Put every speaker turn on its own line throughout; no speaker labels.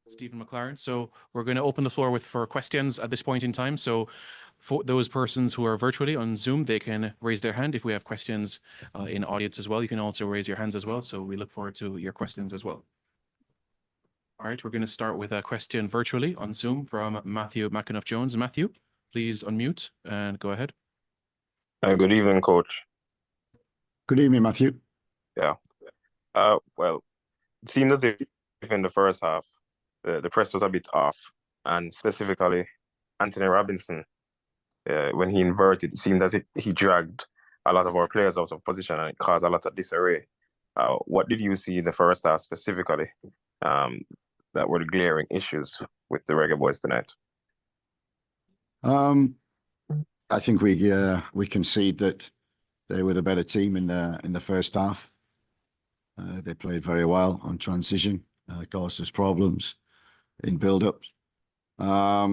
Stephen McLaren. So we're going to open the floor for questions at this point in time. So for those persons who are virtually on Zoom, they can raise their hand. If we have questions in audience as well, you can also raise your hands as well. So we look forward to your questions as well. All right, we're going to start with a question virtually on Zoom from Matthew McAnuff-Jones. Matthew, please unmute and go ahead.
Good evening, Coach.
Good evening, Matthew.
Yeah. Well, it seemed as if in the first half, the press was a bit off, and specifically Anthony Robinson, when he inverted, it seemed that he dragged a lot of our players out of position, and it caused a lot of disarray. What did you see in the first half specifically that were the glaring issues with the Reggae Boys tonight?
I think we concede that they were the better team in the first half. They played very well on transition, caused us problems in build-ups. But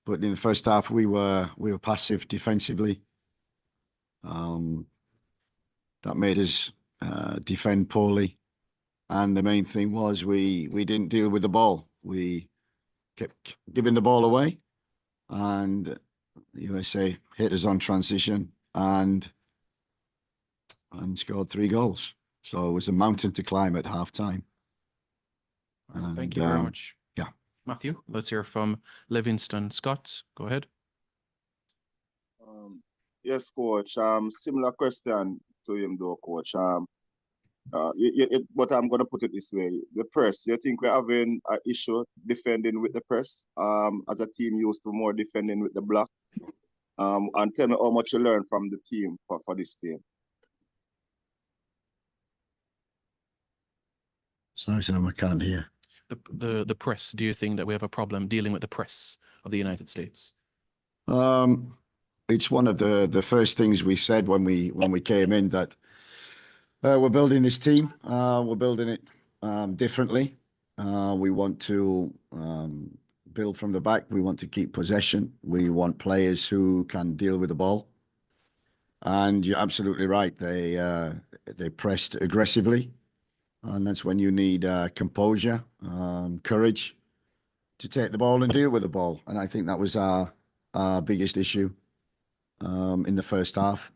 in the first half, we were passive defensively. That made us defend poorly. And the main thing was we didn't deal with the ball. We kept giving the ball away, and the USA hit us on transition and scored 3 goals. So it was a mountain to climb at halftime.
Thank you very much.
Yeah.
Matthew, let's hear from Livingston Scott. Go ahead.
Yes, Coach. Similar question to him, though, Coach. But I'm going to put it this way. The press, you think we're having an issue defending with the press as a team used to more defending with the block? And tell me how much you learned from the team for this game.
Sorry, I can't hear.
The press, do you think that we have a problem dealing with the press of the United States?
It's one of the first things we said when we came in, that we're building this team. We're building it differently. We want to build from the back. We want to keep possession. We want players who can deal with the ball. And you're absolutely right. They pressed aggressively. And that's when you need composure, courage to take the ball and deal with the ball. And I think that was our biggest issue in the first half.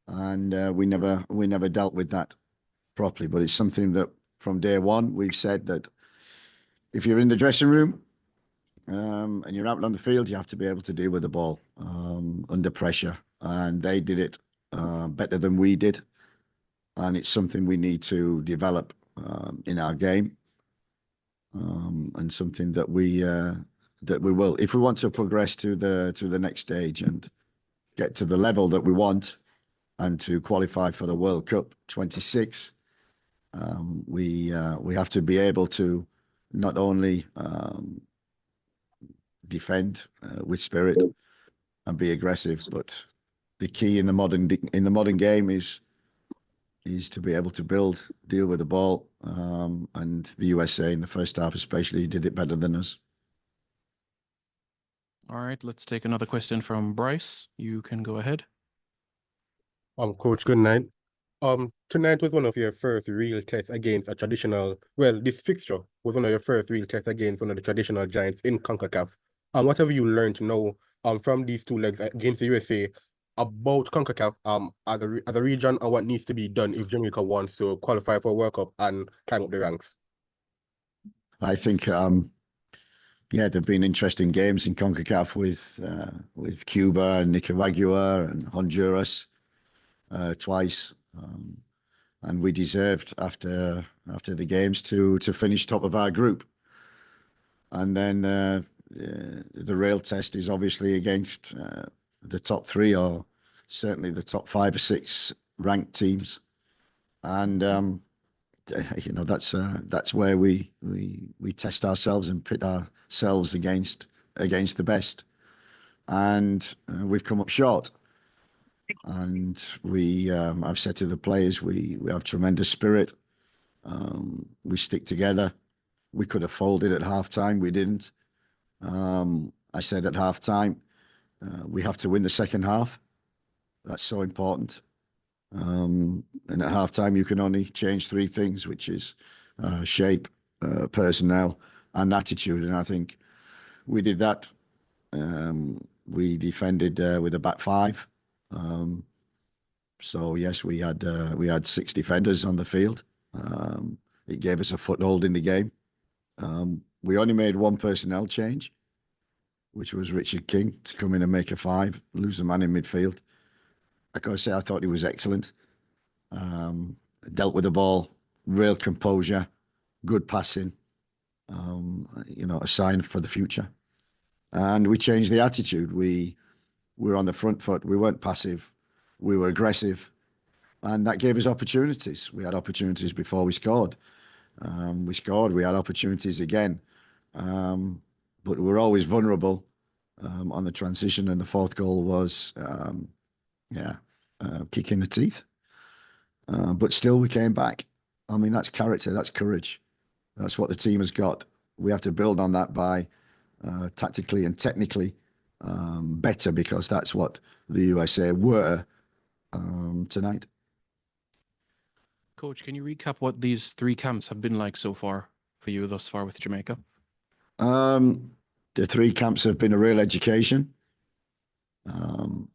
And we never dealt with that properly. But it's something that from day one we've said that if you're in the dressing room and you're out on the field, you have to be able to deal with the ball under pressure. And they did it better than we did. And it's something we need to develop in our game, and something that we will, if we want to progress to the next stage and get to the level that we want, and to qualify for the World Cup 26. We have to be able to not only defend with spirit and be aggressive, but the key in the modern game is to be able to deal with the ball. And the USA in the first half especially did it better than us.
All right, let's take another question from Bryce. You can go ahead.
Coach, good night. Tonight was one of your first real tests against a traditional, well, this fixture was one of your first real tests against one of the traditional giants in CONCACAF. What have you learned now from these 2 legs against the USA about CONCACAF as a region, and what needs to be done if Jamaica wants to qualify for World Cup and climb up the ranks?
I think, there've been interesting games in CONCACAF with Cuba and Nicaragua and Honduras twice, and we deserved after the games to finish top of our group. And then the real test is obviously against the top 3, or certainly the top 5 or 6 ranked teams, and that's where we test ourselves and pit ourselves against the best, and we've come up short. And I've said to the players, we have tremendous spirit. We stick together. We could have folded at halftime. We didn't. I said at half time, we have to win the second half. That's so important. And at half time, you can only change three things, which is shape, personnel, and attitude. And I think we did that. We defended with a back five. So yes, we had 6 defenders on the field. It gave us a foothold in the game. We only made one personnel change, which was Richard King to come in and make a 5, lose the man in midfield. I gotta say, I thought he was excellent. Dealt with the ball, real composure, good passing. A sign for the future. And we changed the attitude. We were on the front foot. We weren't passive. We were aggressive. And that gave us opportunities. We had opportunities before we scored. We scored. We had opportunities again. But we were always vulnerable on the transition. And the fourth goal was, kick in the teeth. But still, we came back. I mean, that's character. That's courage. That's what the team has got. We have to build on that by tactically and technically better, because that's what the USA were tonight.
Coach, can you recap what these 3 camps have been like so far for you thus far with Jamaica?
The 3 camps have been a real education. I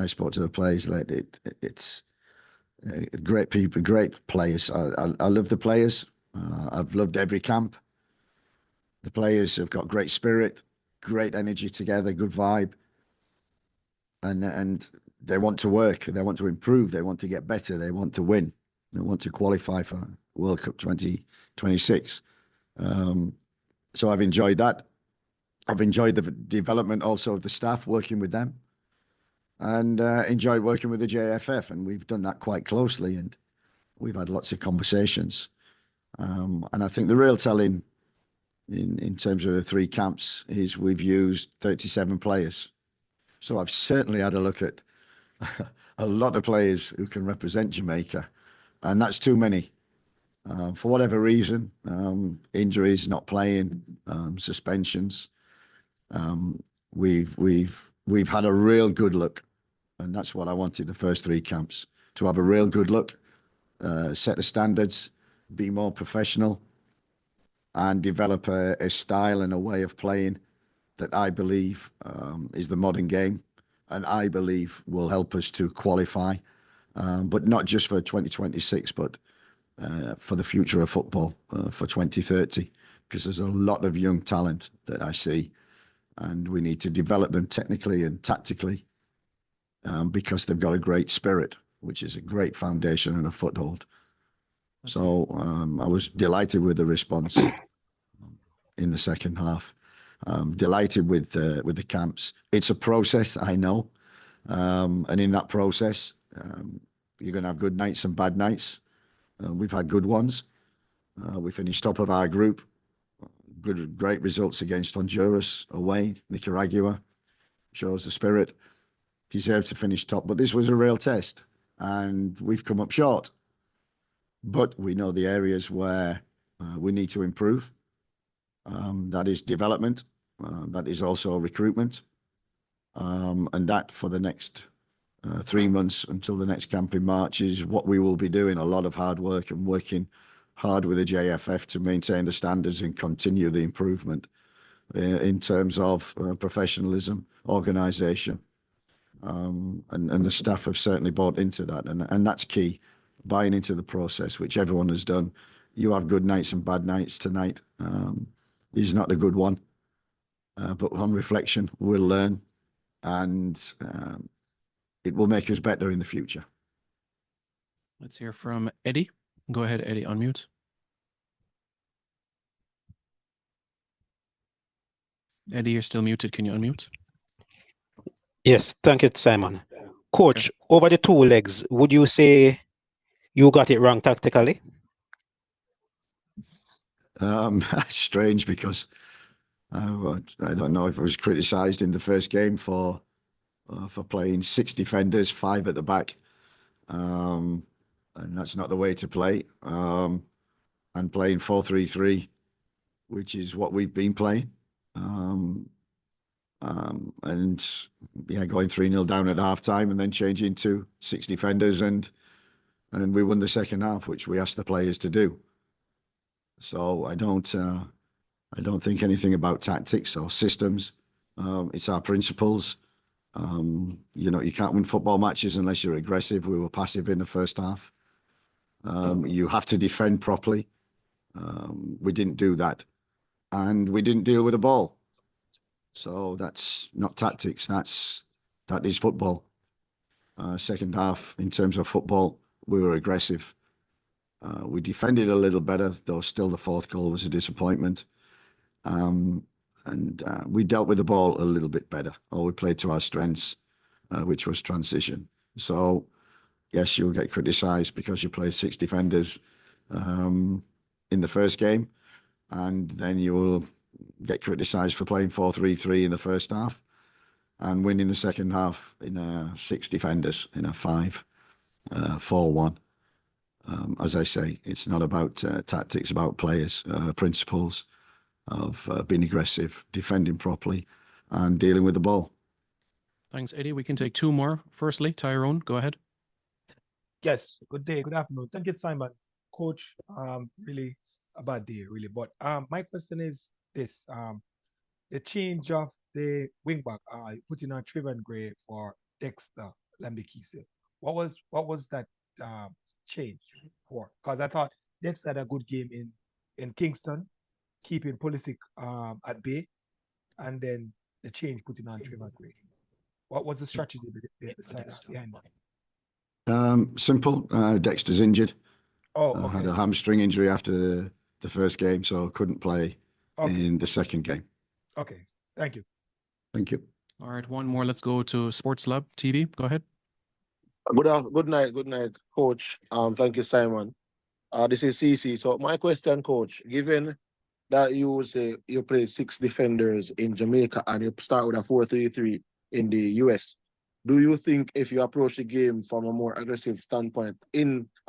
spoke to the players. It's great people, great players. I love the players. I've loved every camp. The players have got great spirit, great energy together, good vibe, and they want to work, they want to improve, they want to get better, they want to win, they want to qualify for World Cup 2026. So I've enjoyed that. I've enjoyed the development also of the staff, working with them, and enjoyed working with the JFF, and we've done that quite closely, and we've had lots of conversations. And I think the real telling in terms of the 3 camps is we've used 37 players. So I've certainly had a look at a lot of players who can represent Jamaica, and that's too many. For whatever reason, injuries, not playing, suspensions. We've had a real good look, and that's what I wanted the first 3 camps, to have a real good look, set the standards, be more professional, and develop a style and a way of playing that I believe is the modern game, and I believe will help us to qualify, but not just for 2026, but for the future of football for 2030, because there's a lot of young talent that I see, and we need to develop them technically and tactically, because they've got a great spirit, which is a great foundation and a foothold. So I was delighted with the response in the second half. Delighted with the camps. It's a process, I know, and in that process, you're going to have good nights and bad nights. We've had good ones. We finished top of our group. Great results against Honduras away, Nicaragua. Shows the spirit. Deserved to finish top, but this was a real test, and we've come up short. But we know the areas where we need to improve. That is development. That is also recruitment. And that for the next 3 months until the next camp in March is what we will be doing. A lot of hard work and working hard with the JFF to maintain the standards and continue the improvement in terms of professionalism, organisation. And the staff have certainly bought into that. And that's key, buying into the process, which everyone has done. You have good nights and bad nights. Tonight is not a good one. But on reflection, we'll learn, and it will make us better in the future.
Let's hear from Eddie. Go ahead, Eddie, unmute. Eddie, you're still muted. Can you unmute?
Yes, thank you, Simon. Coach, over the 2 legs, would you say you got it wrong tactically?
Strange, because I don't know if I was criticised in the first game for playing 6 defenders, 5 at the back, and that's not the way to play. And playing 4-3-3, which is what we've been playing. And yeah, going 3-0 down at half time and then changing to 6 defenders and we won the second half, which we asked the players to do. So I don't think anything about tactics or systems. It's our principles. You know, you can't win football matches unless you're aggressive. We were passive in the first half. You have to defend properly. We didn't do that, and we didn't deal with the ball. So that's not tactics. That is football. Second half, in terms of football, we were aggressive. We defended a little better, though still the fourth goal was a disappointment. And we dealt with the ball a little bit better, or we played to our strengths, which was transition. So, yes, you'll get criticised because you played 6 defenders in the first game, and then you will get criticised for playing 4-3-3 in the first half and winning the second half in 6 defenders in a 5-4-1. As I say, it's not about tactics, about players, principles of being aggressive, defending properly, and dealing with the ball.
Thanks, Eddie. We can take 2 more. Firstly, Tyrone, go ahead.
Yes, good day, good afternoon. Thank you, Simon. Coach, really a bad day, really. But my question is this: the change of the wingback, putting on Trivan Gray for Dexter Lambikise. What was that change for? Because I thought Dexter had a good game in Kingston, keeping Pulisic at bay, and then the change putting on Trivan Gray. What was the strategy behind that?
Simple. Dexter's injured.
Oh, okay.
Had a hamstring injury after the first game, so couldn't play in the second game.
Okay. Thank you.
Thank you.
All right, 1 more. Let's go to Sports Lab TV. Go ahead.
Good night, Coach. Thank you, Simon. This is CC. So my question, Coach, given that you say you play 6 defenders in Jamaica and you start with a 4-3-3 in the US, do you think if you approach the game from a more aggressive standpoint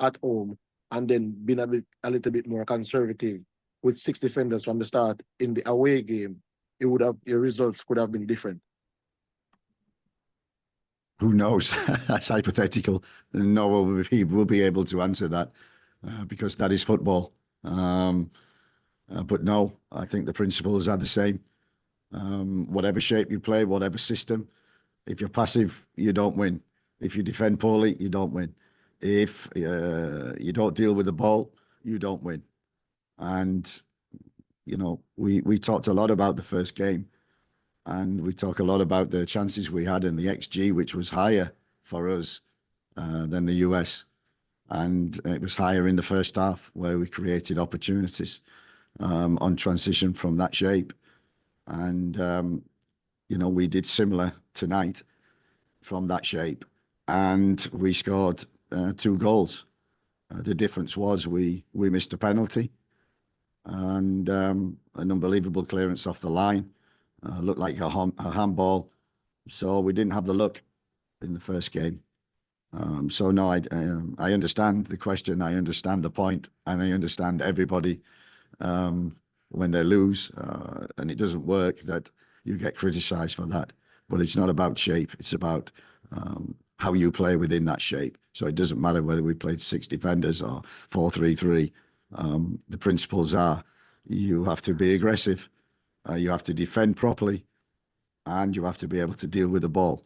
at home and then being a little bit more conservative with 6 defenders from the start in the away game, your results could have been different?
Who knows? That's hypothetical. No one will be able to answer that because that is football. But no, I think the principles are the same. Whatever shape you play, whatever system, if you're passive, you don't win. If you defend poorly, you don't win. If you don't deal with the ball, you don't win. And, you know, we talked a lot about the first game. And we talk a lot about the chances we had in the XG, which was higher for us than the US. And it was higher in the first half where we created opportunities on transition from that shape. And, you know, we did similar tonight from that shape. And we scored 2 goals. The difference was we missed a penalty and an unbelievable clearance off the line. Looked like a handball, so we didn't have the look in the first game. So no, I understand the question, I understand the point, and I understand everybody when they lose and it doesn't work that you get criticised for that. But it's not about shape; it's about how you play within that shape. So it doesn't matter whether we played 6 defenders or 4-3-3. The principles are you have to be aggressive. You have to defend properly, and you have to be able to deal with the ball.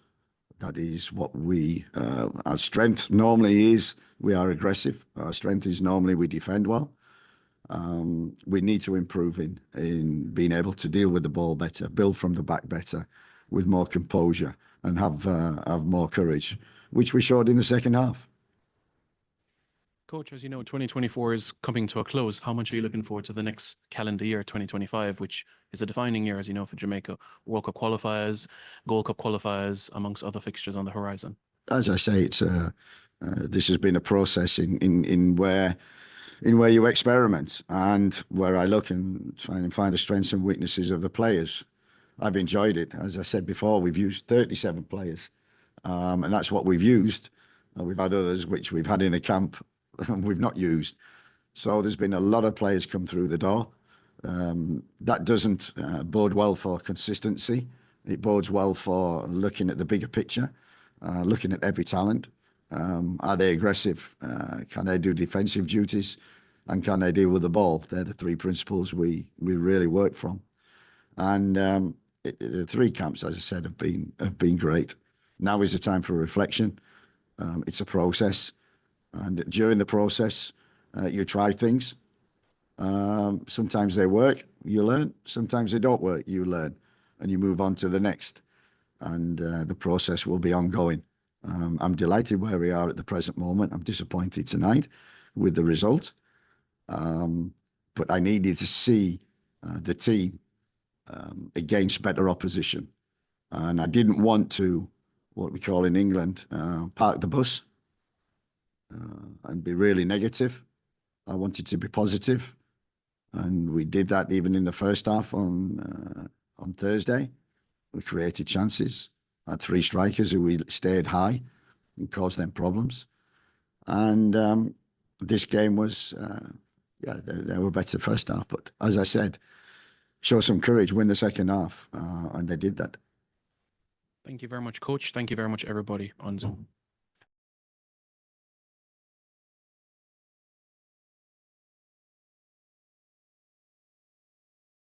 That is what our strength normally is. We are aggressive. Our strength is normally we defend well. We need to improve in being able to deal with the ball better, build from the back better, with more composure, and have more courage, which we showed in the second half.
Coach, as you know, 2024 is coming to a close. How much are you looking forward to the next calendar year, 2025, which is a defining year, as you know, for Jamaica? World Cup qualifiers, Gold Cup qualifiers, amongst other fixtures on the horizon.
As I say, it's this has been a process in where you experiment and where I look and try and find the strengths and weaknesses of the players. I've enjoyed it. As I said before, we've used 37 players, and that's what we've used. We've had others which we've had in the camp and we've not used. So there's been a lot of players come through the door. That doesn't bode well for consistency. It bodes well for looking at the bigger picture, looking at every talent. Are they aggressive? Can they do defensive duties? And can they deal with the ball? They're the three principles we really work from. And the three camps, as I said, have been great. Now is the time for reflection. It's a process, and during the process, you try things. Sometimes they work, you learn. Sometimes they don't work, you learn, and you move on to the next. And the process will be ongoing. I'm delighted where we are at the present moment. I'm disappointed tonight with the result, but I needed to see the team against better opposition, and I didn't want to, what we call in England, park the bus and be really negative. I wanted to be positive, and we did that even in the first half on Thursday. We created chances, had three strikers who we stayed high and caused them problems. And this game was, they were better first half. But as I said, show some courage, win the second half, and they did that.
Thank you very much, Coach. Thank you very much, everybody on Zoom.